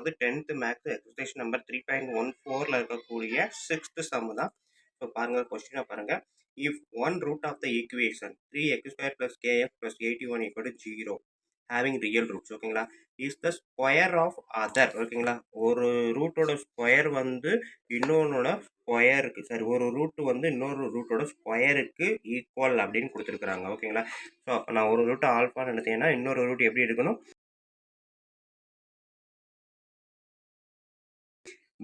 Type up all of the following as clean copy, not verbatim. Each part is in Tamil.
வந்து 10th மேத்ஸ் எக்ஸர்சைஸ் நம்பர் 3.14ல இருக்கக்கூடிய 6th சம் தான். ஸோ பாருங்க கொஸ்டினை பாருங்க. If one root of the equation 3x² + kx + 81 = 0 having real roots ஓகேங்களா, is the square of other ஓகேங்களா. ஒரு ரூட்டோட ஸ்கொயர் வந்து இன்னொன்னோட ஸ்கொயருக்கு சரி ஒரு ரூட் வந்து இன்னொரு ரூட்டோட ஸ்கொயருக்கு ஈக்குவல் அப்படின்னு கொடுத்துருக்குறாங்க ஓகேங்களா. ஸோ அப்போ நான் ஒரு ரூட் ஆல்ஃபான்னு எடுத்தீங்கன்னா இன்னொரு ரூட் எப்படி எடுக்கணும்,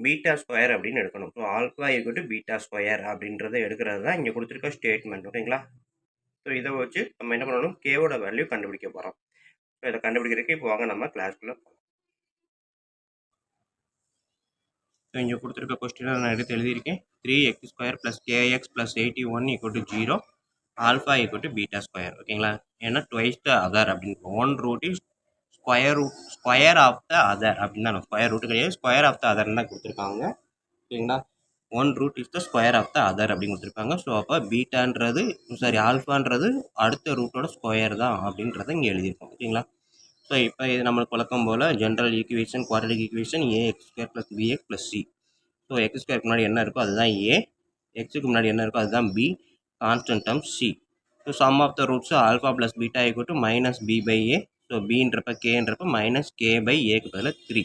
பீட்டா ஸ்கொயர் அப்படின்னு எடுக்கணும். So alpha equal to beta square அப்படின்றத எடுக்கிறது தான் இங்கே கொடுத்துருக்க ஸ்டேட்மெண்ட் ஓகேங்களா. ஸோ இதை வச்சு நம்ம என்ன பண்ணணும், கேவோட வேல்யூ கண்டுபிடிக்க போகிறோம். ஸோ இதை கண்டுபிடிக்கிறதுக்கு இப்போ வாங்க நம்ம கிளாஸ்க்குள்ளே போகலாம். ஸோ இங்கே கொடுத்துருக்க கொஸ்டினை நான் எடுத்து எழுதியிருக்கேன். 3x² + kx + 81 = 0 alpha equal to beta square ஓகேங்களா. ஏன்னா ட்வைஸ் த அதர் அப்படின்னு one root is square of the other அப்படின்னு தான், ஸ்கொயர் ரூட் கிடையாது, ஸ்கொயர் ஆஃப் த அதர்னு தான் கொடுத்துருக்காங்க ஓகேங்களா. One root is the square of the other அப்படின்னு கொடுத்துருக்காங்க. ஸோ அப்போ பீட்டான்றது ஆல்ஃபான்றது அடுத்த ரூட்டோட ஸ்கொயர் தான் அப்படின்றத இங்கே எழுதியிருக்கோம் ஓகேங்களா. ஸோ இப்போ இது நம்மளுக்கு வழக்கம் போல் general equation, quadratic equation ax² + bx + c. So x² முன்னாடி என்ன இருக்கோ அதுதான் a, எக்ஸுக்கு முன்னாடி என்ன இருக்கோ அதுதான் b, constant term c. So sum of the roots alpha + beta = -b/a. So bன்றப்ப kன்றப்ப -k/aக்கு பதிலாக 3.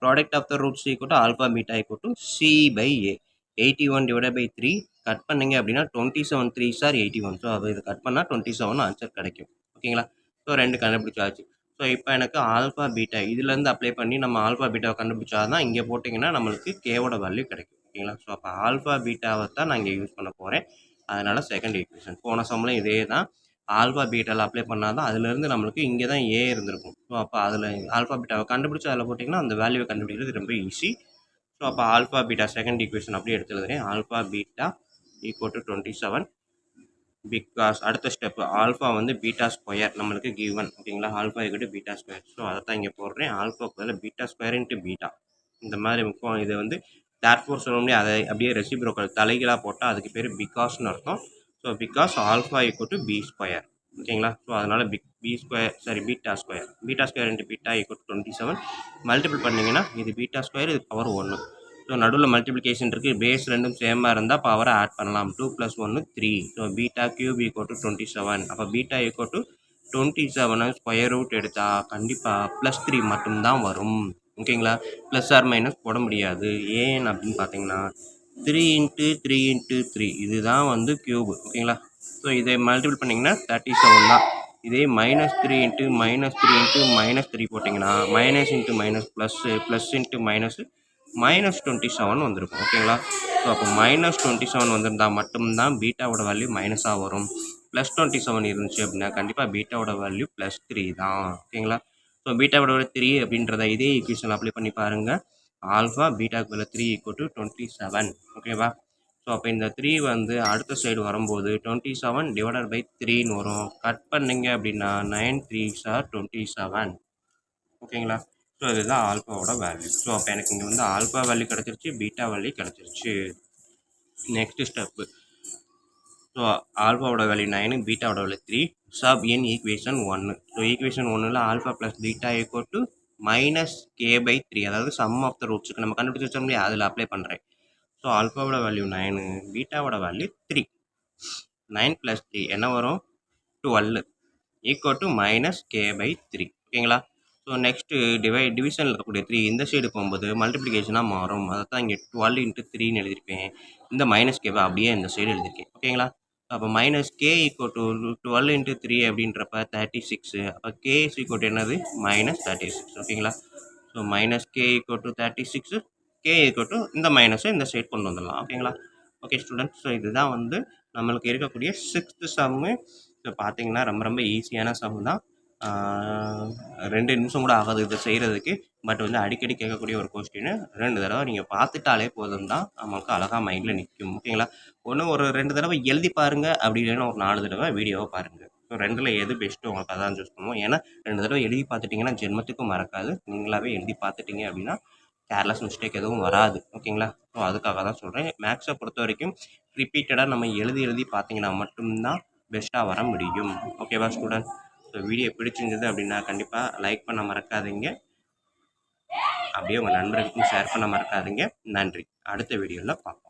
Product of the roots = alpha beta = c/a. 81 / 3 cut பண்ணிங்க அப்படின்னா 27 3s are 81. ஸோ அது இதை கட் பண்ணால் 27 ஆன்சர் கிடைக்கும் ஓகேங்களா. ஸோ 2 கண்டுபிடிச்சாச்சு. ஸோ இப்போ எனக்கு ஆல்ஃபா பீட்டா இதுலேருந்து அப்ளை பண்ணி நம்ம ஆல்ஃபா பீட்டாவை கண்டுபிடிச்சா தான் இங்கே போட்டிங்கன்னா நம்மளுக்கு கேவோட வேல்யூ கிடைக்கும் ஓகேங்களா. ஸோ அப்போ ஆல்ஃபா பீட்டாவை தான் நான் இங்கே யூஸ் பண்ண போகிறேன். அதனால் செகண்ட் ஈக்குவேஷன் போன சம்மில் இதே தான், ஆல்ஃபா பீட்டாவில் அப்ளை பண்ணால் தான் அதுலேருந்து நம்மளுக்கு இங்கே தான் ஏ இருந்திருக்கும். ஸோ அப்போ அதில் ஆல்ஃபா பீட்டாவை கண்டுபிடிச்சி அதில் போட்டிங்கன்னா அந்த வேல்யூவை கண்டுபிடிக்கிறது ரொம்ப ஈஸி. ஸோ அப்போ ஆல்ஃபா பீட்டா செகண்ட் ஈக்குவேஷன் அப்படியே எடுத்து எழுதுறேன். ஆல்ஃபா பீட்டா = 27 பிகாஸ் அடுத்த ஸ்டெப் ஆல்ஃபா வந்து பீட்டா ஸ்கொயர் நம்மளுக்கு கிவன் ஓகேங்களா. Alpha = beta square. ஸோ அதை தான் இங்கே போடுறேன். ஆல்ஃபா பதில் பீட்டா ஸ்கொயர் இன்ட்டு பீட்டா இந்த மாதிரி இருக்கும். இது வந்து தேர்ஃபோர் சொல்ல முடியாது, அதை அப்படியே ரெசிப்ரோக்கல் தலைகளாக போட்டால் அதுக்கு பேர் பிகாஸ்னு அர்த்தம். So because alpha = b square ஓகேங்களா. ஸோ அதனால் beta square into beta = 27 multiple பண்ணிங்கன்னா இது பீட்டா ஸ்கொயர், இது பவர் 1. ஸோ நடுவில் மல்டிப்ளிகேஷன் இருக்குது, பேஸ் ரெண்டும் சேமாக இருந்தால் பவரை ஆட் பண்ணலாம். 2 + 1 3. So beta cube = 27. அப்போ பீட்டா = 27 ஸ்கொயர் ரூட் எடுத்தால் கண்டிப்பாக +3 மட்டும்தான் வரும் ஓகேங்களா. ப்ளஸ் ஆர் மைனஸ் போட முடியாது. ஏன் அப்படின்னு பார்த்தீங்கன்னா 3 × 3 × 3 இதுதான் வந்து கியூப் ஓகேங்களா. ஸோ இதை மல்டிபிள் பண்ணிங்கன்னா 37 தான். இதே -3 × -3 போட்டிங்கன்னா minus into minus plus, plus into minus -27 வந்திருக்கும் ஓகேங்களா. ஸோ அப்போ -27 வந்திருந்தால் மட்டும்தான் பீட்டாவோட வேல்யூ மைனஸாக வரும். +27 இருந்துச்சு அப்படின்னா கண்டிப்பாக பீட்டாவோட வேல்யூ +3 தான் ஓகேங்களா. ஸோ பீட்டாவோட 3 அப்படின்றத இதே ஈக்குவேஷன் அப்ளை பண்ணி பாருங்கள். ஆல்ஃபா பீட்டாக்கு பதில் 3 = 27 ஓகேவா. ஸோ அப்போ இந்த 3 வந்து அடுத்த சைடு வரும்போது 27 / 3ன்னு வரும். கட் பண்ணிங்க அப்படின்னா 9 3s are 27 ஓகேங்களா. ஸோ இதுதான் ஆல்ஃபாவோட வேல்யூ. ஸோ அப்போ எனக்கு இங்கே வந்து ஆல்ஃபா வேல்யூ கிடச்சிருச்சு, பீட்டா வேல்யூ கிடச்சிருச்சு. நெக்ஸ்ட் ஸ்டெப்பு, ஸோ ஆல்ஃபாவோட வேல்யூ 9, பீட்டாவோட value 3, sub in equation 1. So equation 1ல் ஆல்ஃபா + பீட்டா = -k/3, அதாவது சம் ஆஃப் த ரூட்ஸுக்கு நம்ம கண்டுபிடிச்சி வச்சோம் இல்லையா, அதில் அப்ளை பண்ணுறேன். ஸோ ஆல்ஃபாவோட வேல்யூ 9, பீட்டாவோட வேல்யூ 3. 9 + 3 என்ன வரும் 12 = -k/3 ஓகேங்களா. ஸோ நெக்ஸ்ட்டு டிவிஷனில் இருக்கக்கூடிய 3 இந்த சைடு போகும்போது மல்டிப்ளிகேஷனாக மாறும். அதை தான் இங்கே 12 × 3ன்னு எழுதியிருப்பேன். இந்த -kவை அப்படியே இந்த சைடு எழுதியிருக்கேன் ஓகேங்களா. அப்போ -k = 12 × 3 அப்படின்றப்ப 36. அப்போ k = என்னது -36 ஓகேங்களா. ஸோ -k = 36, k இந்த மைனஸை இந்த சைடு கொண்டு வந்துடலாம் ஓகேங்களா. ஓகே ஸ்டூடெண்ட்ஸ், ஸோ இதுதான் வந்து நம்மளுக்கு இருக்கக்கூடிய 6th சம்மு. ஸோ பார்த்தீங்கன்னா ரொம்ப ஈஸியான சம் தான். 2 நிமிஷம் கூட ஆகாது இதை செய்கிறதுக்கு. பட் வந்து அடிக்கடி கேட்கக்கூடிய ஒரு கொஸ்டின். 2 தடவை நீங்கள் பார்த்துட்டாலே போதும் தான் நமக்கு அழகாக மைண்டில் நிற்கும் ஓகேங்களா. ஒரு 2 தடவை எழுதி பாருங்கள், அப்படி இல்லைன்னா ஒரு 4 தடவை வீடியோவை பாருங்கள். ஸோ 2ல் எது பெஸ்ட்டு உங்களுக்கு அதான் சூஸ் பண்ணுவோம். ஏன்னா 2 தடவை எழுதி பார்த்துட்டிங்கன்னா ஜென்மத்துக்கும் மறக்காது. நீங்களாகவே எழுதி பார்த்துட்டிங்க அப்படின்னா கேர்லெஸ் மிஸ்டேக் எதுவும் வராது ஓகேங்களா. ஸோ அதுக்காக தான் சொல்கிறேன். மேக்ஸை பொறுத்த வரைக்கும் ரிப்பீட்டடாக நம்ம எழுதி பார்த்தீங்கன்னா மட்டும்தான் பெஸ்ட்டாக வர முடியும் ஓகேவா ஸ்டூடெண்ட். ஸோ வீடியோ பிடிச்சிருந்தது அப்படின்னா கண்டிப்பாக லைக் பண்ண மறக்காதீங்க. அப்படியே உங்கள் நண்பர்களுக்கும் ஷேர் பண்ண மறக்காதீங்க. நன்றி. அடுத்த வீடியோவில் பார்ப்போம்.